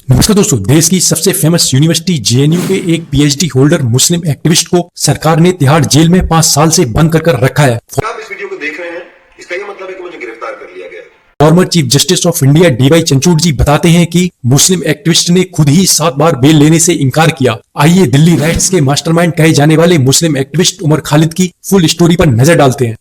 नमस्कार दोस्तों, देश की सबसे फेमस यूनिवर्सिटी जेएनयू के एक पीएचडी होल्डर मुस्लिम एक्टिविस्ट को सरकार ने तिहाड़ जेल में 5 साल से बंद कर रखा है। आप इस वीडियो को देख रहे हैं, इसका ये मतलब है कि मुझे गिरफ्तार कर लिया गया। Former chief justice of India DY Chandrachud ji बताते हैं कि मुस्लिम एक्टिविस्ट ने खुद ही 7 बार बेल लेने से इनकार किया। आइए दिल्ली राइट्स के मास्टरमाइंड कहे जाने वाले मुस्लिम एक्टिविस्ट उमर खालिद की फुल स्टोरी पर नजर डालते हैं।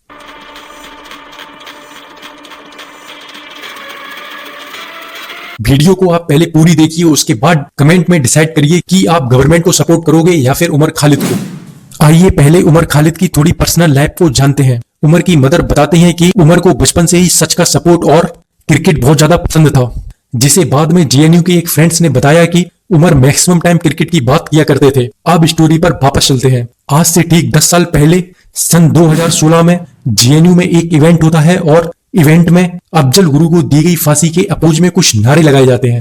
वीडियो को आप पहले पूरी देखिए, उसके बाद कमेंट में डिसाइड करिए कि आप गवर्नमेंट को सपोर्ट करोगे या फिर उमर खालिद को। आइए पहले उमर खालिद की थोड़ी पर्सनल लाइफ को जानते हैं। उमर की मदर बताते हैं कि उमर को बचपन से ही सच का सपोर्ट और क्रिकेट बहुत ज्यादा पसंद था, जिसे बाद में जेएनयू के एक फ्रेंड्स ने बताया कि उमर मैक्सिमम टाइम क्रिकेट की बात किया करते थे। अब स्टोरी पर वापस चलते हैं। आज से ठीक 10 साल पहले सन 2016 में जेएनयू में एक इवेंट होता है और इवेंट में अफजल गुरु को दी गई फांसी के अपोज में कुछ नारे लगाए जाते हैं।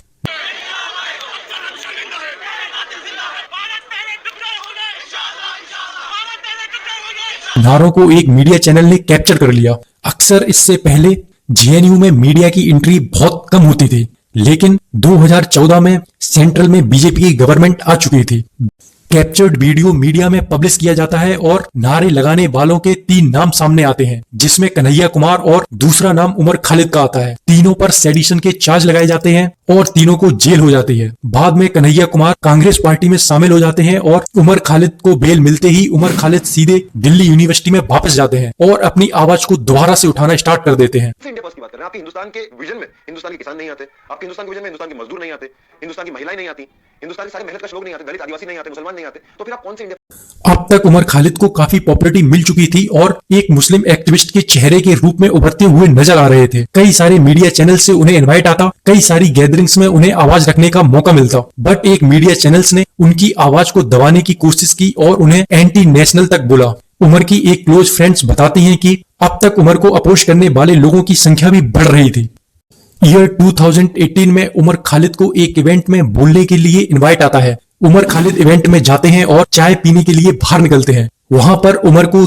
नारों को एक मीडिया चैनल ने कैप्चर कर लिया। अक्सर इससे पहले जेएनयू में मीडिया की एंट्री बहुत कम होती थी, लेकिन 2014 में सेंट्रल में बीजेपी की गवर्नमेंट आ चुकी थी। कैप्चर्ड वीडियो मीडिया में पब्लिश किया जाता है और नारे लगाने वालों के 3 नाम सामने आते हैं, जिसमें कन्हैया कुमार और दूसरा नाम उमर खालिद का आता है। तीनों पर सेडिशन के चार्ज लगाए जाते हैं और तीनों को जेल हो जाती है। बाद में कन्हैया कुमार कांग्रेस पार्टी में शामिल हो जाते हैं और उमर खालिद को बेल मिलते ही उमर खालिद सीधे दिल्ली यूनिवर्सिटी में वापस जाते हैं और अपनी आवाज को दोबारा से उठाना स्टार्ट कर देते हैं। इंडिया फर्स्ट की बात कर रहे हैं। आपके हिंदुस्तान के विजन में हिंदुस्तान के किसान नहीं आते, आपके हिंदुस्तान के विजन में हिंदुस्तान के मजदूर नहीं आते, हिंदुस्तान की महिलाएं नहीं आती, हिंदुस्तान के सारे मेहनतकश लोग नहीं आते, दलित आदिवासी नहीं आते, मुसलमान नहीं आते, तो फिर आप कौन से इंडिया? अब तक उमर खालिद को काफी पॉपुलैरिटी मिल चुकी थी और एक मुस्लिम एक्टिविस्ट के चेहरे के रूप में उभरते हुए नजर आ रहे थे। कई सारे मीडिया चैनल से उन्हें इनवाइट आता, कई सारी गैदरिंग्स में उन्हें आवाज रखने का मौका मिलता, बट एक मीडिया चैनल्स ने उनकी आवाज को दबाने की कोशिश की और उन्हें एंटी नेशनल तक बोला। उमर की एक क्लोज फ्रेंड्स बताती हैं कि अब तक उमर को अपोज करने वाले लोगों की संख्या भी बढ़ रही थी। ईयर 2018 में उमर खालिद को एक इवेंट में बोलने के लिए इनवाइट आता है। उमर खालिद इवेंट में जाते हैं और चाय पीने के लिए बाहर निकलते हैं। वहां पर उमर को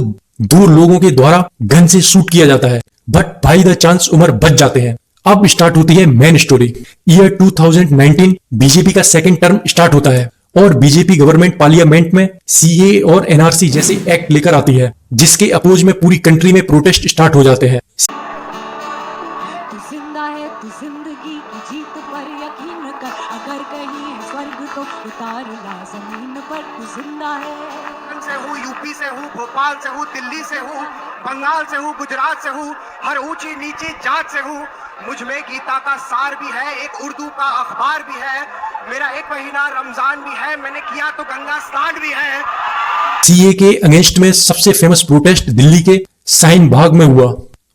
2 लोगों के द्वारा गन से शूट किया जाता है, but by the chance Umar बच जाते हैं। अब स्टार्ट होती है मेन स्टोरी। ईयर 2019 बीजेपी का सेकंड टर्म स्टार्ट होता है और बीजेपी गवर्नमेंट पार्लियामेंट में सीए और एनआरसी जैसे एक्ट लेकर आती है, जिसके अपोज में पूरी कंट्री में प्रोटेस्ट स्टार्ट हो जाते हैं। जिंदगी की जीत पर यकीन कर, अगर कहीं है स्वर्ग तो उतार ला जमीन पर, तू जिंदा है। से हूँ, यूपी से हूँ, भोपाल से हूँ, दिल्ली से हूँ, बंगाल से हूँ, गुजरात से हूँ, हर ऊंची नीची जात से हूँ। मुझ में गीता का सार भी है, एक उर्दू का अखबार भी है, मेरा 1 महीना रमजान भी है, मैंने किया तो गंगा स्नान भी है। सीए के अगेंस्ट में सबसे फेमस प्रोटेस्ट दिल्ली के शाहीन बाग में हुआ।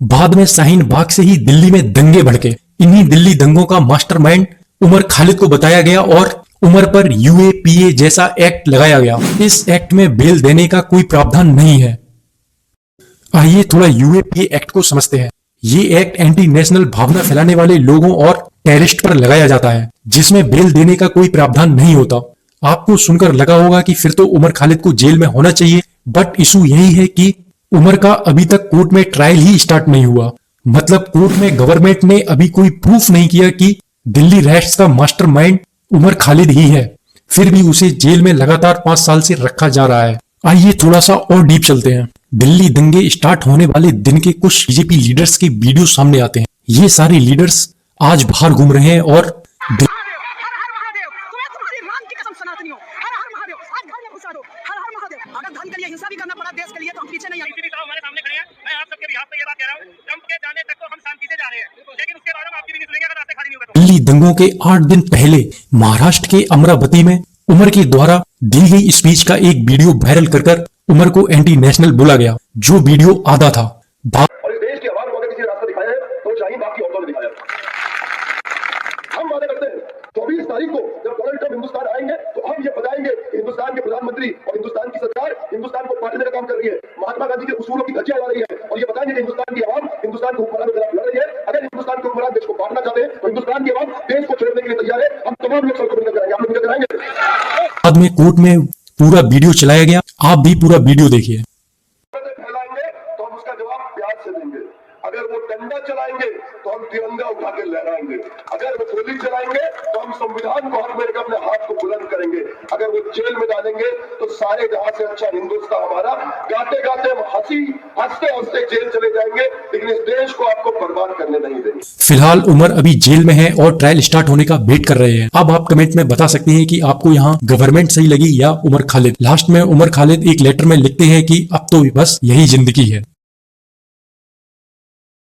बाद में शाहीन बाग से ही दिल्ली में दंगे भड़के। इन्हीं दिल्ली दंगों का मास्टरमाइंड उमर खालिद को बताया गया और उमर पर यूएपीए जैसा एक्ट लगाया गया। इस एक्ट में बेल देने का कोई प्रावधान नहीं है। आइए थोड़ा यूएपीए एक्ट को समझते हैं। ये एक्ट एंटी नेशनल भावना फैलाने वाले लोगों और टेररिस्ट पर लगाया जाता है, जिसमें बेल देने का कोई प्रावधान नहीं होता। आपको सुनकर लगा होगा कि फिर तो उमर खालिद को जेल में होना चाहिए, बट इशू यही है कि उमर का अभी तक कोर्ट में ट्रायल ही स्टार्ट नहीं हुआ। मतलब कोर्ट में गवर्नमेंट ने अभी कोई प्रूफ नहीं किया कि दिल्ली राइट्स का मास्टरमाइंड उमर खालिद ही है, फिर भी उसे जेल में लगातार 5 साल से रखा जा रहा है। आइए थोड़ा सा और डीप चलते हैं। दिल्ली दंगे स्टार्ट होने वाले दिन के कुछ बीजेपी लीडर्स के वीडियो सामने आते हैं। ये सारे लीडर्स आज बाहर घूम रहे हैं और दिल्ली दंगों के 8 दिन पहले महाराष्ट्र के अमरावती में उमर के द्वारा दी गई स्पीच का एक वीडियो वायरल कर उमर को एंटी नेशनल बोला गया, जो वीडियो आधा था। और इस देश के आवाम को अगर किसी रास्ता दिखाया है तो शाहीन बाग की औरतों ने दिखाया। हम वादे करते हैं 24 तारीख को जब डोनाल्ड ट्रंप हिंदुस्तान आएंगे तो हम ये बताएंगे कि हिंदुस्तान के प्रधानमंत्री और हिंदुस्तान की सरकार हिंदुस्तान को बांटने का काम कर रही है, महात्मा गांधी के उसूलों की धज्जियां उड़ा रही है, और ये बताएंगे कि हिंदुस्तान की आवाम हिंदुस्तान के हुक्मरान के खिलाफ लड़ रही है। अगर हिंदुस्तान के हुक्मरान देश को बांटना चाहते हैं तो हिंदुस्तान की आवाम देश को छोड़ने के लिए तैयार है। हम तमाम लोग सड़कों पर निकल कराएंगे, आप लोग निकल कराएंगे। बाद में कोर्ट में पूरा वीडियो चलाया गया, आप भी पूरा वीडियो देखिए। फैलाएंगे तो हम उसका जवाब प्यार से देंगे। अगर वो डंडा चलाएंगे तो हम तिरंगा उठा के लहराएंगे। अगर वो गोली चलाएंगे तो हम संविधान को हाथ में लेकर अपने हाथ को बुलंद करेंगे। अगर वो जेल में डालेंगे तो सारे जहां से अच्छा हिंदुस्तान हमारा गाते गाते हम हंसते हंसते जेल चले जाएंगे, लेकिन इस देश को आपको बर्बाद करने नहीं देंगे। फिलहाल उमर अभी जेल में है और ट्रायल स्टार्ट होने का वेट कर रहे हैं। अब आप कमेंट में बता सकते हैं कि आपको यहाँ गवर्नमेंट सही लगी या उमर खालिद। लास्ट में उमर खालिद एक लेटर में लिखते हैं कि अब तो बस यही जिंदगी है।